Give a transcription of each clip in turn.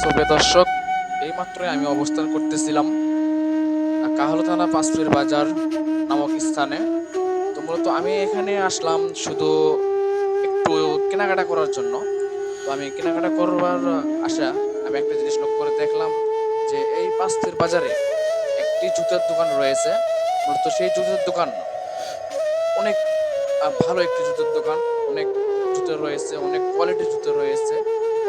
প্রিয় দর্শক, এইমাত্রই আমি অবস্থান করতেছিলাম কাহালু থানা পাঁচপীর বাজার নামক স্থানে। তো মূলত আমি এখানে আসলাম শুধু একটু কেনাকাটা করার জন্য। তো আমি কেনাকাটা করবার আশা আমি একটা জিনিস লক্ষ্য করে দেখলাম যে এই পাঁচপীর বাজারে একটি জুতার দোকান রয়েছে। মূলত সেই জুতার দোকান অনেক ভালো একটি জুতোর দোকান। অনেক জুতো রয়েছে, অনেক কোয়ালিটির জুতো রয়েছে।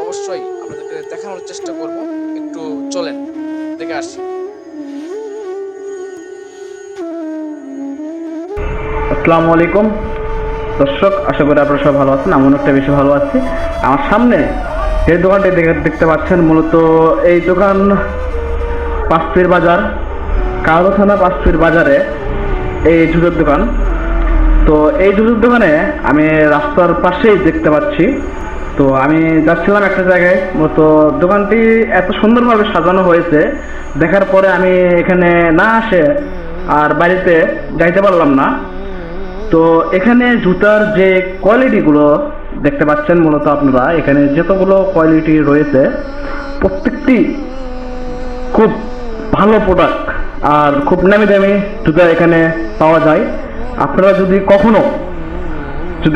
অবশ্যই আপনাদেরকে দেখানোর চেষ্টা করব। একটু চলেন দেখে আসি। আসসালামু আলাইকুম দর্শক, আশা করি আপনারা সব ভালো আছেন। আমি অনেকটা বেশি ভালো আছি। আমার সামনে যে দোকানটি দেখতে পাচ্ছেন, মূলত এই দোকান পাঁচপীর বাজার, কালো থানা পাঁচপীর বাজারে এই জুতোর দোকান। তো এই জুতোর দোকানে আমি রাস্তার পাশেই দেখতে পাচ্ছি। তো আমি যাচ্ছিলাম একটা জায়গায়, মূলত দোকানটি এত সুন্দরভাবে সাজানো হয়েছে, দেখার পরে আমি এখানে না আসে আর বাড়িতে যাইতে পারলাম না। তো এখানে জুতার যে কোয়ালিটিগুলো দেখতে পাচ্ছেন, মূলত আপনারা এখানে যতগুলো কোয়ালিটি রয়েছে প্রত্যেকটি খুব ভালো প্রোডাক্ট আর খুব নামি দামি জুতা এখানে পাওয়া যায়। আপনারা যদি কখনো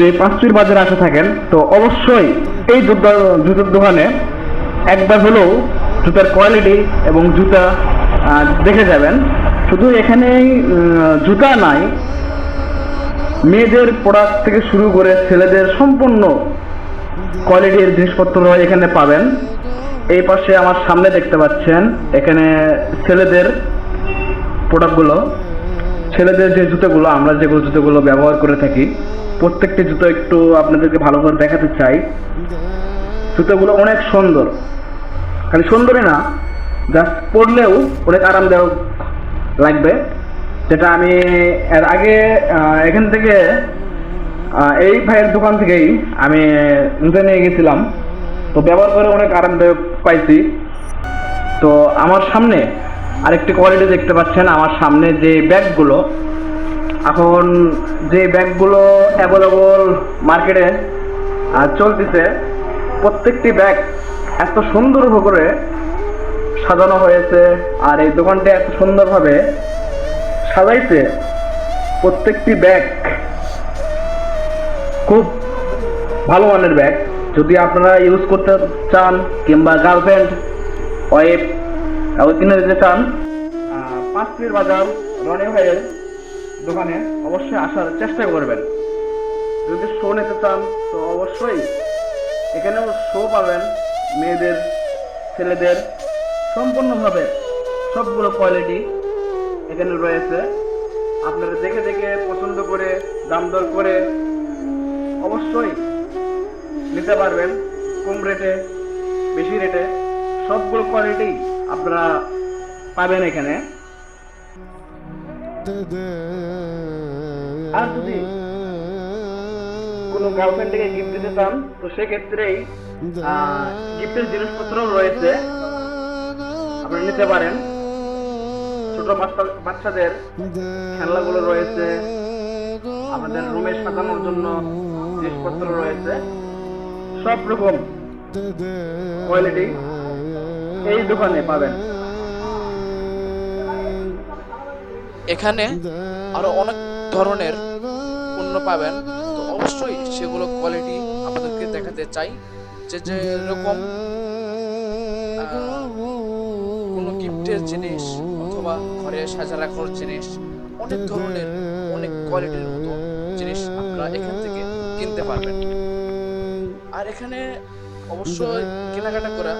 এই পাঁচপীর বাজারে আসে থাকেন, তো অবশ্যই এই জুতার দোকানে একবার হলেও জুতার কোয়ালিটি এবং জুতা দেখে যাবেন। শুধু এখানেই জুতা নাই, মেয়েদের প্রোডাক্ট থেকে শুরু করে ছেলেদের সম্পূর্ণ কোয়ালিটির জিনিসপত্র এখানে পাবেন। এই পাশে আমার সামনে দেখতে পাচ্ছেন, এখানে ছেলেদের প্রোডাক্টগুলো, ছেলেদের যে জুতোগুলো আমরা যেগুলো জুতোগুলো ব্যবহার করে থাকি, প্রত্যেকটি জুতো একটু আপনাদেরকে ভালো করে দেখাতে চাই। জুতোগুলো অনেক সুন্দর, খালি সুন্দরই না, জাস্ট পরলেও অনেক আরামদায়ক লাগবে। যেটা আমি এর আগে এখান থেকে এই ভাইয়ের দোকান থেকেই আমি জুতো নিয়ে গেছিলাম, তো ব্যবহার করে অনেক আরামদায়ক পাইছি। তো আমার সামনে আরেকটি কোয়ালিটি দেখতে পাচ্ছেন, আমার সামনে যে ব্যাগগুলো, এখন যে ব্যাগগুলো অ্যাভেলেবল মার্কেটে চলতেছে, প্রত্যেকটি ব্যাগ এত সুন্দর করে সাজানো হয়েছে আর এই দোকানটি এত সুন্দরভাবে সাজাইছে। প্রত্যেকটি ব্যাগ খুব ভালো মানের ব্যাগ। যদি আপনারা ইউজ করতে চান কিংবা গার্লফ্রেন্ড ওয়াইফ কিনে দিতে চান, পাঁচপীর বাজার রনি ভাইয়ের দোকানে অবশ্যই আসার চেষ্টা করবেন। যদি শো নিতে চান তো অবশ্যই এখানেও শো পাবেন, মেয়েদের ছেলেদের সম্পূর্ণভাবে সবগুলো কোয়ালিটি এখানে রয়েছে। আপনারা দেখে দেখে পছন্দ করে দাম দর করে অবশ্যই নিতে পারবেন। কম রেটে বেশি রেটে সবগুলো কোয়ালিটি আপনারা পাবেন এখানে। আর যদি কোনো গার্লফ্রেন্ডকে গিফট দিতে চান তো সেক্ষেত্রেই গিফটের জিনিসপত্র রয়েছে, আপনারা নিতে পারেন। ছোট বাচ্চাদের খেলনাগুলো রয়েছে, আমাদের রুমে সাজানোর জন্য জিনিসপত্র রয়েছে, সব রকম কোয়ালিটি এই দোকানে পাবেন। এখানে আরো অনেক ধরনের পণ্য পাবেন। তো অবশ্যই সেগুলো কোয়ালিটি আপনাদেরকে দেখাতে চাই। যে যেরকম কোনো গিফটের জিনিস অথবা ঘরে সাজা রাখার জিনিস, অনেক ধরনের অনেক কোয়ালিটির মতো জিনিস আপনারা এখান থেকে কিনতে পারবেন। আর এখানে অবশ্যই কেনাকাটা করা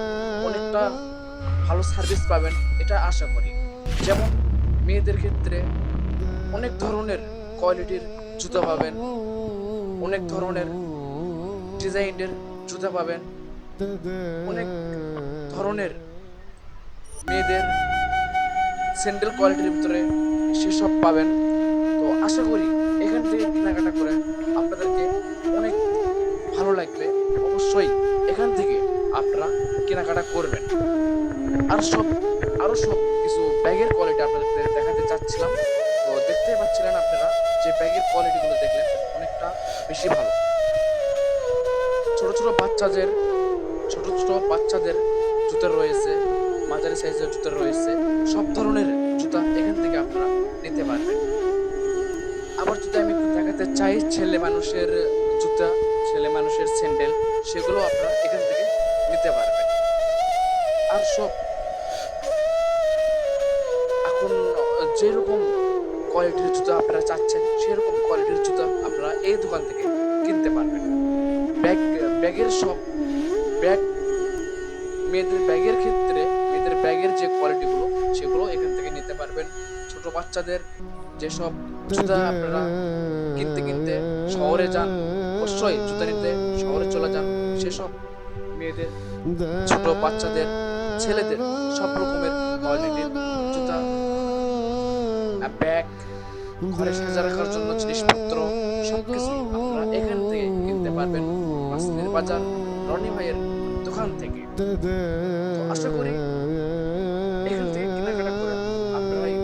অনেকটা ভালো সার্ভিস পাবেন, এটা আশা করি। যেমন মেয়েদের ক্ষেত্রে অনেক ধরনের কোয়ালিটির জুতা পাবেন, অনেক ধরনের ডিজাইনের জুতা পাবেন, অনেক ধরনের মেয়েদের স্যান্ডেল কোয়ালিটির ভিতরে সেসব পাবেন। তো আশা করি এখান থেকে কেনাকাটা করে আপনাদেরকে অনেক ভালো লাগবে। অবশ্যই এখান থেকে আপনারা কেনাকাটা করবেন। আরো সব কিছু ব্যাগের কোয়ালিটি আপনাদের দেখাতে চাচ্ছিলাম। তো দেখতে পাচ্ছিলেন আপনারা যে ব্যাগের কোয়ালিটিগুলো দেখলেন অনেকটা বেশি ভালো। ছোট ছোট বাচ্চাদের জুতা রয়েছে, মাঝারি সাইজের জুতা রয়েছে, সব ধরনের জুতা এখান থেকে আপনারা নিতে পারবেন। আবার যদি আমি দেখাতে চাই ছেলে মানুষের জুতা, ছেলে মানুষের স্যান্ডেল, সেগুলো আপনারা এখান থেকে নিতে পারবেন। আর সব এখন যেরকম কোয়ালিটির জুতা আপনারা চাচ্ছেন সেরকম কোয়ালিটির জুতা আপনারা এই দোকান থেকে কিনতে পারবেন। ব্যাগের সব ব্যাগ, মেয়েদের ব্যাগের ক্ষেত্রে মেয়েদের ব্যাগের যে কোয়ালিটিগুলো সেগুলো এখান থেকে নিতে পারবেন। ছোট বাচ্চাদের যেসব জুতা আপনারা কিনতে কিনতে শহরে যান, অবশ্যই জুতা নিতে শহরে চলে যান, সেসব মেয়েদের, ছোট বাচ্চাদের, ছেলেদের সব রকমের কোয়ালিটির জুতা, ব্যাগ, ঘরে সাজা রাখার জন্য জিনিসপত্র সবকিছু আপনারা এখান থেকে কিনতে পারবেন কাশ্মীর বাজার রনি ভাইয়ের দোকান থেকে। তো আশা করি এখান থেকে কেনাকাটা করে আপনারাই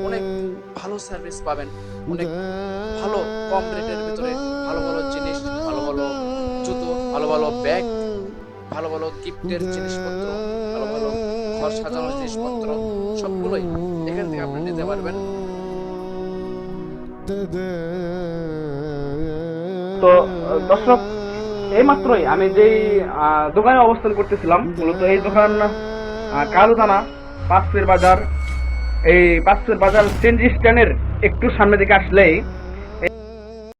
অনেক ভালো সার্ভিস পাবেন, অনেক ভালো কম রেটের ভিতরে ভালো ভালো জিনিস, ভালো ভালো জুতো, ভালো ভালো ব্যাগ, ভালো ভালো গিফটের জিনিসপত্র, ভালো ভালো ঘর সাজানোর জিনিসপত্র সবগুলোই এখান থেকে আপনি নিতে পারবেন। তো দর্শক, এইমাত্রই আমি যেই দোকানে অবস্থান করতেছিলাম, মূলত এই দোকান কালুদানা পাঁচপের বাজার, এই পাঁচপের বাজার সিএনজি স্ট্যান্ডের একটু সামনে দিকে আসলেই